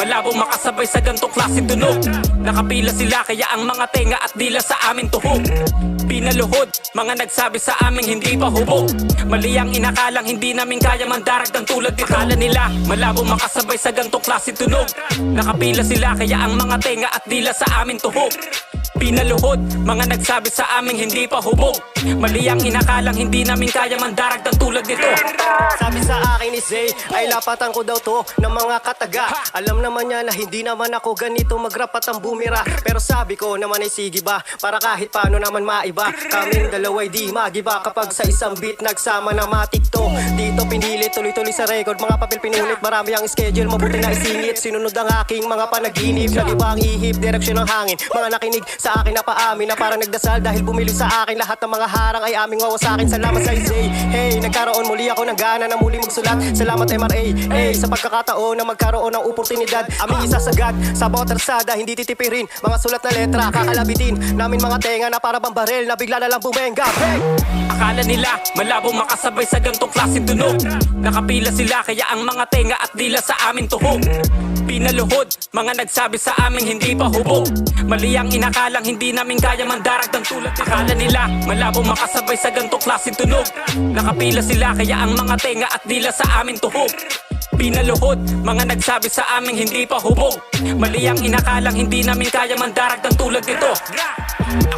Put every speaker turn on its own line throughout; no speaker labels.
malabong makasabay sa gantong klaseng tunog. Nakapila sila kaya ang mga tenga at dila sa amin tuhog. Pinaluhod, mga nagsabi sa aming hindi pa hubog. Mali ang inakalang hindi namin kaya mandaragdan tulad nito. Akala nila malabong makasabay sa gantong klaseng tunog. Nakapila sila kaya ang mga tenga at dila sa amin tuhog. Pinaluhod, mga nagsabi sa aming hindi pa hubog. Mali ang inakalang hindi namin kaya mandaragdan tulad nito.
Sabi sa akin ni Zay, ay lapatan ko daw to ng mga kataga. Alam naman niya na hindi naman ako ganito magrapat ang bumira. Pero sabi ko naman ay sige ba, para kahit paano naman maiba. Kaming dalawa'y di magiba kapag sa isang beat nagsama na matik to. Dito pinilit, tuloy-tuloy sa record, mga papel pinulit. Marami ang schedule, mabuti na isingit. Sinunod ang aking mga panaginip. Nagiba ang ihip, direksyon ng hangin. Mga nakinig sa akin na paamin na parang nagdasal. Dahil bumili sa akin lahat ng mga harang ay aming wawasakin. Salamat sa Zay. Hey, nagkaroon muli ako ng gana na muli magsulat. Salamat MRA, sa pagkakataon na magkaroon ng oportunidad. Aming isasagad sa bawat arsada, hindi titipirin. Mga sulat na letra, kakalabitin namin mga tenga na para bang barel na bigla na lang bumenga. Hey!
Akala nila malabong makasabay sa gantong klaseng tunog. Nakapila sila kaya ang mga tenga at dila sa amin tuhog. Pinaluhod, mga nagsabi sa aming hindi pa hubog. Mali ang inakalang hindi namin kaya mandaragdan tulad nito. Akala nila malabong makasabay sa gantong klaseng tunog. Nakapila sila kaya ang mga tenga at dila sa amin tuhog. Pinaluhod, mga nagsabi sa aming hindi pa hubog. Mali ang inakalang hindi namin kaya mandaragdan tulad nito.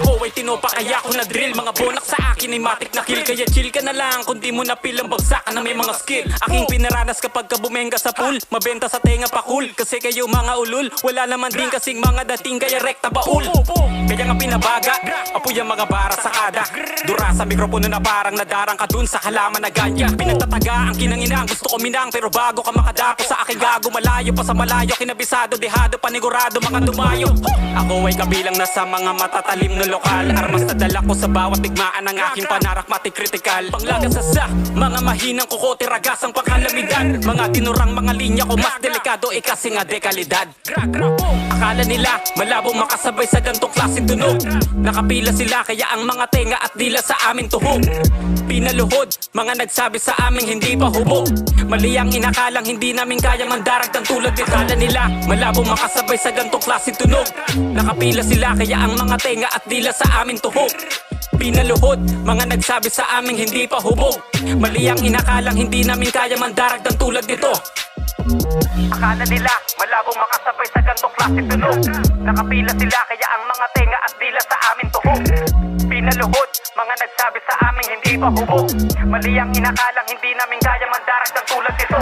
Ako ay tinopa kaya ako na-drill. Mga bonak sa akin ay matik na kill. Kaya chill ka na lang kung di mo napilang bagsakan na may mga skill. Aking pinaranas kapag ka bumenga sa pool. Mabenta sa tenga pa cool. Kasi kayo mga ulul, wala naman din kasing mga dating kaya rekta baul. Kaya nga pinabaga, apoy ang mga bara sa kada. Dura sa mikropono na parang nadarang ka dun sa halaman na ganya. Pinagtataga ang kinanginang, gusto ko minang. Pero bago ka makadapo sa aking gago, malayo pa sa malayo. Kinabisado, dehado, panigurado, mga dumayo. Ako ay kabilang na sa mga matatalim na lokal. Armas na dala ko sa bawat digmaan ng aking panarakmatik kritikal. Panglagas sa mga mahinang kukote, ragas ang pangkalamidan. Mga tinurang mga linya ko mas delikado kasi nga dekalidad. Akala nila malabong makasabay sa gantong klaseng tunog. Nakapila sila kaya ang mga tenga at dila sa amin tuhog. Pinaluhod, mga nagsabi sa aming hindi pa hubog. Mali ang inakalang hindi namin kaya mandaragdan tulad nito. Akala nila malabong makasabay sa gantong klaseng tunog. Nakapila sila kaya ang mga tenga at dila sa amin tuhog. Pinaluhod, mga nagsabi sa aming hindi pa hubog. Mali ang inakalang hindi namin kaya mandaragdan tulad nito. Akala nila malabong makasabay sa gantong klaseng tunog. Nakapila sila kaya ang mga tenga at dila sa amin tuhog. Pinaluhod, mga nagsabi sa aming hindi pa hubog. Mali ang inakalang hindi namin kaya mandaragdan tulad nito.